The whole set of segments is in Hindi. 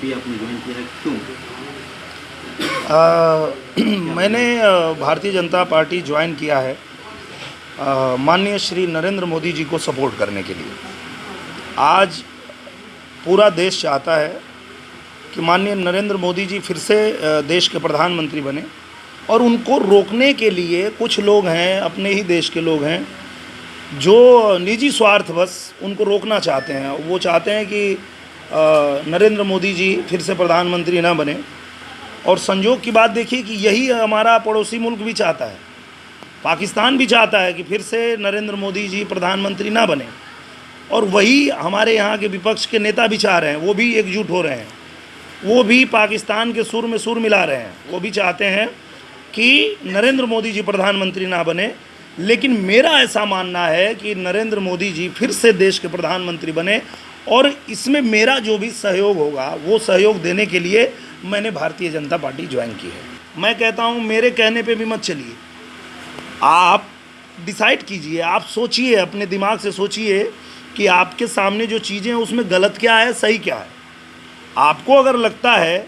बीजेपी आपने ज्वाइन किया है, क्यों? मैंने भारतीय जनता पार्टी ज्वाइन किया है माननीय श्री नरेंद्र मोदी जी को सपोर्ट करने के लिए। आज पूरा देश चाहता है कि माननीय नरेंद्र मोदी जी फिर से देश के प्रधानमंत्री बने, और उनको रोकने के लिए कुछ लोग हैं, अपने ही देश के लोग हैं, जो निजी स्वार्थ बस उनको रोकना चाहते हैं। वो चाहते हैं कि नरेंद्र मोदी जी फिर से प्रधानमंत्री ना बने। और संयोग की बात देखिए कि यही हमारा पड़ोसी मुल्क भी चाहता है, पाकिस्तान भी चाहता है कि फिर से नरेंद्र मोदी जी प्रधानमंत्री ना बने, और वही हमारे यहाँ के विपक्ष के नेता भी चाह रहे हैं, वो भी एकजुट हो रहे हैं, वो भी पाकिस्तान के सुर में सुर मिला रहे हैं, वो भी चाहते हैं कि नरेंद्र मोदी जी प्रधानमंत्री ना बने। लेकिन मेरा ऐसा मानना है कि नरेंद्र मोदी जी फिर से देश के प्रधानमंत्री बने, और इसमें मेरा जो भी सहयोग होगा वो सहयोग देने के लिए मैंने भारतीय जनता पार्टी ज्वाइन की है। मैं कहता हूँ मेरे कहने पे भी मत चलिए, आप डिसाइड कीजिए, आप सोचिए, अपने दिमाग से सोचिए कि आपके सामने जो चीज़ें हैं उसमें गलत क्या है, सही क्या है। आपको अगर लगता है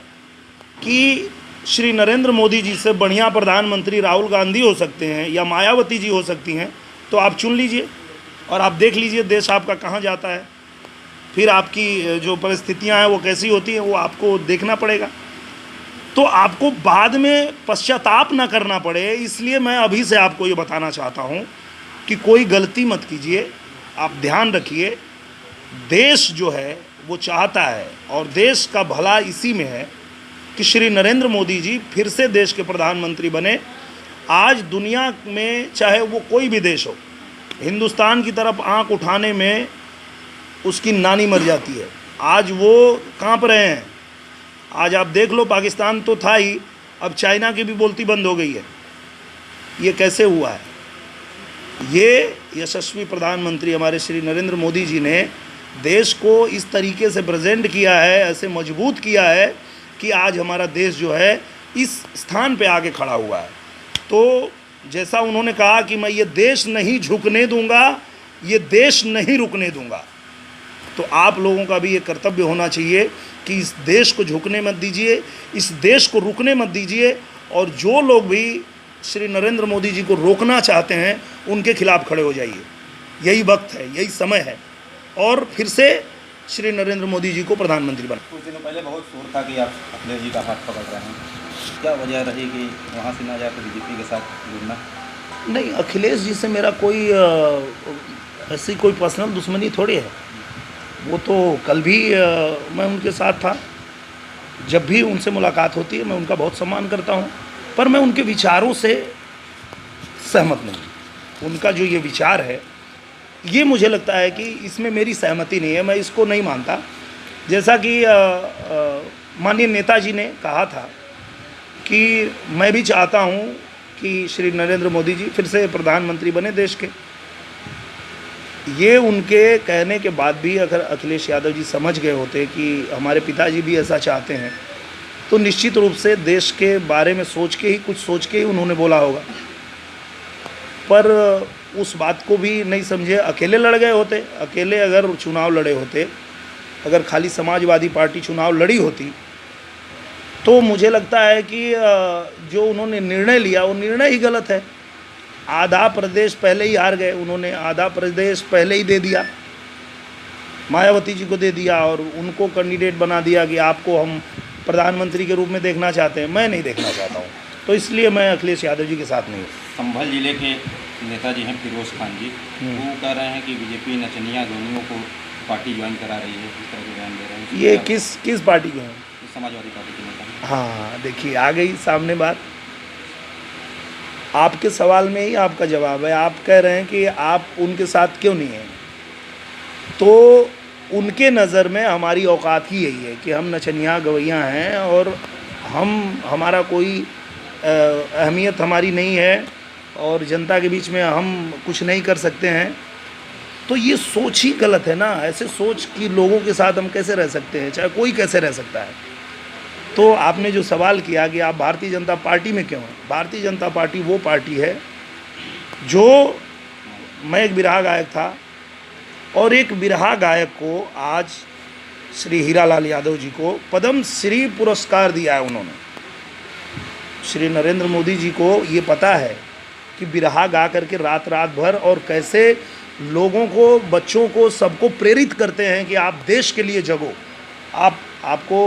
कि श्री नरेंद्र मोदी जी से बढ़िया प्रधानमंत्री राहुल गांधी हो सकते हैं या मायावती जी हो सकती हैं, तो आप चुन लीजिए और आप देख लीजिए देश आपका कहाँ जाता है। फिर आपकी जो परिस्थितियां हैं वो कैसी होती हैं वो आपको देखना पड़ेगा। तो आपको बाद में पश्चाताप ना करना पड़े, इसलिए मैं अभी से आपको ये बताना चाहता हूँ कि कोई गलती मत कीजिए। आप ध्यान रखिए, देश जो है वो चाहता है, और देश का भला इसी में है कि श्री नरेंद्र मोदी जी फिर से देश के प्रधानमंत्री बने। आज दुनिया में चाहे वो कोई भी देश हो, हिंदुस्तान की तरफ आंख उठाने में उसकी नानी मर जाती है। आज वो कांप रहे हैं। आज आप देख लो, पाकिस्तान तो था ही, अब चाइना की भी बोलती बंद हो गई है। ये कैसे हुआ है? ये यशस्वी प्रधानमंत्री हमारे श्री नरेंद्र मोदी जी ने देश को इस तरीके से प्रेजेंट किया है, ऐसे मजबूत किया है कि आज हमारा देश जो है इस स्थान पे आके खड़ा हुआ है। तो जैसा उन्होंने कहा कि मैं ये देश नहीं झुकने दूंगा, ये देश नहीं रुकने दूंगा, तो आप लोगों का भी ये कर्तव्य होना चाहिए कि इस देश को झुकने मत दीजिए, इस देश को रुकने मत दीजिए। और जो लोग भी श्री नरेंद्र मोदी जी को रोकना चाहते हैं उनके खिलाफ खड़े हो जाइए। यही वक्त है, यही समय है, और फिर से श्री नरेंद्र मोदी जी को प्रधानमंत्री बना। कुछ दिनों पहले बहुत शोर था कि आप अखिलेश जी का हाथ पकड़ रहे हैं, क्या वजह रही कि वहाँ से ना जाकर बीजेपी के साथ जुड़ना? नहीं, अखिलेश जी से मेरा कोई ऐसी कोई पर्सनल दुश्मनी थोड़ी है। वो तो कल भी मैं उनके साथ था। जब भी उनसे मुलाकात होती है मैं उनका बहुत सम्मान करता हूँ, पर मैं उनके विचारों से सहमत नहीं। उनका जो ये विचार है, ये मुझे लगता है कि इसमें मेरी सहमति नहीं है, मैं इसको नहीं मानता। जैसा कि माननीय नेताजी ने कहा था कि मैं भी चाहता हूँ कि श्री नरेंद्र मोदी जी फिर से प्रधानमंत्री बने देश के। ये उनके कहने के बाद भी अगर अखिलेश यादव जी समझ गए होते कि हमारे पिताजी भी ऐसा चाहते हैं, तो निश्चित रूप से देश के बारे में कुछ सोच के ही उन्होंने बोला होगा। पर उस बात को भी नहीं समझे, अकेले लड़ गए होते। अकेले अगर चुनाव लड़े होते, अगर खाली समाजवादी पार्टी चुनाव लड़ी होती, तो मुझे लगता है कि जो उन्होंने निर्णय लिया वो निर्णय ही गलत है। आधा प्रदेश पहले ही हार गए, उन्होंने आधा प्रदेश पहले ही दे दिया, मायावती जी को दे दिया, और उनको कैंडिडेट बना दिया कि आपको हम प्रधानमंत्री के रूप में देखना चाहते हैं। मैं नहीं देखना चाहता हूँ, तो इसलिए मैं अखिलेश यादव जी के साथ नहीं हूँ। संभल जिले के नेताजी हैं फिरोज खान जी, वो कह रहे हैं कि बीजेपी नचनिया धोनियों को पार्टी ज्वाइन करा रही है, इस तरह के बयान दे रहे हैं। ये किस पार्टी के हैं? समाजवादी पार्टी के नेता। हाँ, देखिए आ गई सामने बात। आपके सवाल में ही आपका जवाब है। आप कह रहे हैं कि आप उनके साथ क्यों नहीं हैं, तो उनके नज़र में हमारी औकात ही यही है कि हम नचनिया गवैया हैं, और हमारा कोई अहमियत हमारी नहीं है, और जनता के बीच में हम कुछ नहीं कर सकते हैं। तो ये सोच ही गलत है ना। ऐसे सोच कि लोगों के साथ हम कैसे रह सकते हैं, चाहे कोई कैसे रह सकता है। तो आपने जो सवाल किया कि आप भारतीय जनता पार्टी में क्यों हैं, भारतीय जनता पार्टी वो पार्टी है जो, मैं एक बिरहा गायक था, और एक बिरहा गायक को आज श्री हीरालाल यादव जी को पद्म श्री पुरस्कार दिया है उन्होंने। श्री नरेंद्र मोदी जी को ये पता है कि बिरहा गा करके रात रात भर और कैसे लोगों को, बच्चों को, सबको प्रेरित करते हैं कि आप देश के लिए जगो। आपको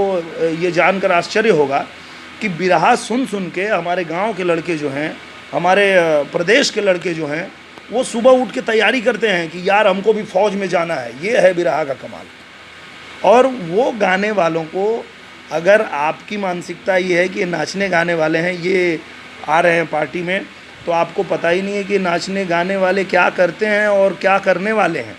ये जानकर आश्चर्य होगा कि बिरहा सुन सुन के हमारे गांव के लड़के जो हैं, हमारे प्रदेश के लड़के जो हैं, वो सुबह उठ के तैयारी करते हैं कि यार हमको भी फौज में जाना है। ये है बिरहा का कमाल। और वो गाने वालों को, अगर आपकी मानसिकता ये है कि नाचने गाने वाले हैं, ये आ रहे हैं पार्टी में, तो आपको पता ही नहीं है कि नाचने गाने वाले क्या करते हैं और क्या करने वाले हैं।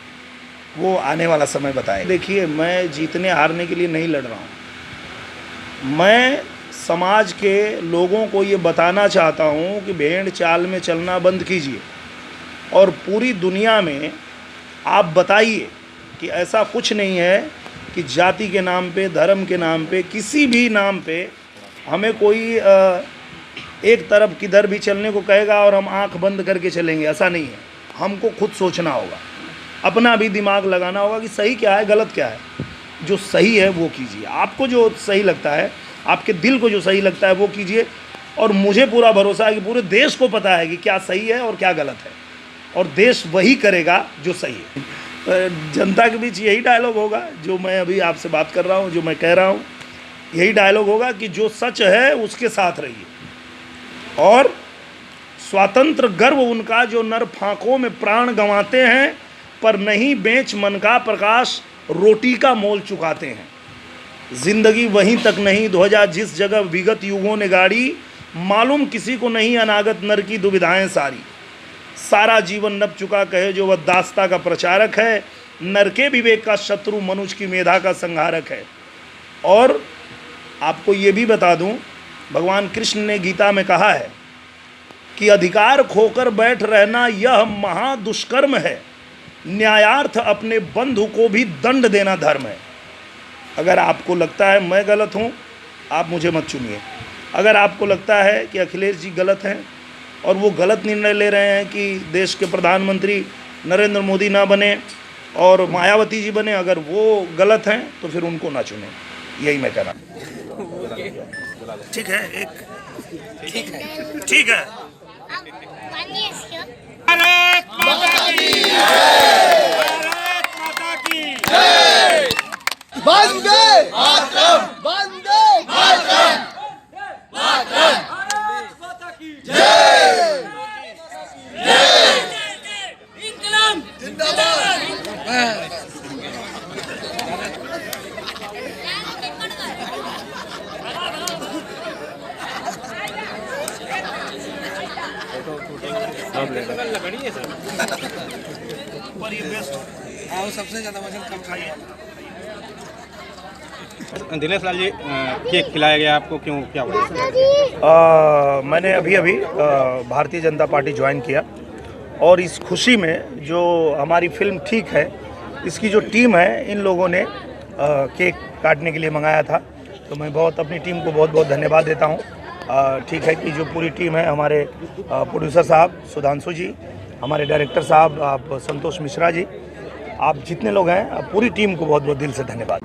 वो आने वाला समय बताए। देखिए, मैं जीतने हारने के लिए नहीं लड़ रहा हूँ। मैं समाज के लोगों को ये बताना चाहता हूँ कि भेड़ चाल में चलना बंद कीजिए और पूरी दुनिया में आप बताइए कि ऐसा कुछ नहीं है कि जाति के नाम पे, धर्म के नाम पे, किसी भी नाम पे हमें कोई एक तरफ किधर भी चलने को कहेगा और हम आंख बंद करके चलेंगे। ऐसा नहीं है। हमको खुद सोचना होगा, अपना भी दिमाग लगाना होगा कि सही क्या है, गलत क्या है। जो सही है वो कीजिए। आपको जो सही लगता है, आपके दिल को जो सही लगता है वो कीजिए। और मुझे पूरा भरोसा है कि पूरे देश को पता है कि क्या सही है और क्या गलत है, और देश वही करेगा जो सही है। जनता के बीच यही डायलॉग होगा जो मैं अभी आपसे बात कर रहा हूँ, जो मैं कह रहा हूँ, यही डायलॉग होगा कि जो सच है उसके साथ रहिए। और स्वतंत्र गर्व उनका जो नर फांकों में प्राण गंवाते हैं, पर नहीं बेच मन का प्रकाश रोटी का मोल चुकाते हैं। जिंदगी वहीं तक नहीं ध्वजा जिस जगह विगत युगों ने गाड़ी, मालूम किसी को नहीं अनागत नर की दुविधाएं सारी। सारा जीवन नब चुका कहे जो वह दास्ता का प्रचारक है, नर के विवेक का शत्रु मनुष्य की मेधा का संहारक है। और आपको ये भी बता दूं, भगवान कृष्ण ने गीता में कहा है कि अधिकार खोकर बैठ रहना यह महादुष्कर्म है, न्यायार्थ अपने बंधु को भी दंड देना धर्म है। अगर आपको लगता है मैं गलत हूँ, आप मुझे मत चुनिए। अगर आपको लगता है कि अखिलेश जी गलत हैं और वो गलत निर्णय ले रहे हैं कि देश के प्रधानमंत्री नरेंद्र मोदी ना बने और मायावती जी बने, अगर वो गलत हैं तो फिर उनको ना चुनें। यही मैं कह रहा हूँ। ठीक है, ठीक है। भारत माता की जय! भारत माता की जय! वंदे मातरम! वंदे मातरम! मातरम! भारत माता की जय! जय! इंकलाब जिंदाबाद! सबसे ज़्यादा वजन कम खाइए। दिनेश लाल जी, केक खिलाया गया आपको, क्यों, क्या हुआ? मैंने अभी भारतीय जनता पार्टी ज्वाइन किया और इस खुशी में जो हमारी फिल्म ठीक है, इसकी जो टीम है, इन लोगों ने केक काटने के लिए मंगाया था। तो मैं अपनी टीम को बहुत धन्यवाद देता हूँ। ठीक है कि जो पूरी टीम है, हमारे प्रोड्यूसर साहब सुधांशु जी, हमारे डायरेक्टर साहब आप संतोष मिश्रा जी, आप जितने लोग हैं, पूरी टीम को बहुत दिल से धन्यवाद।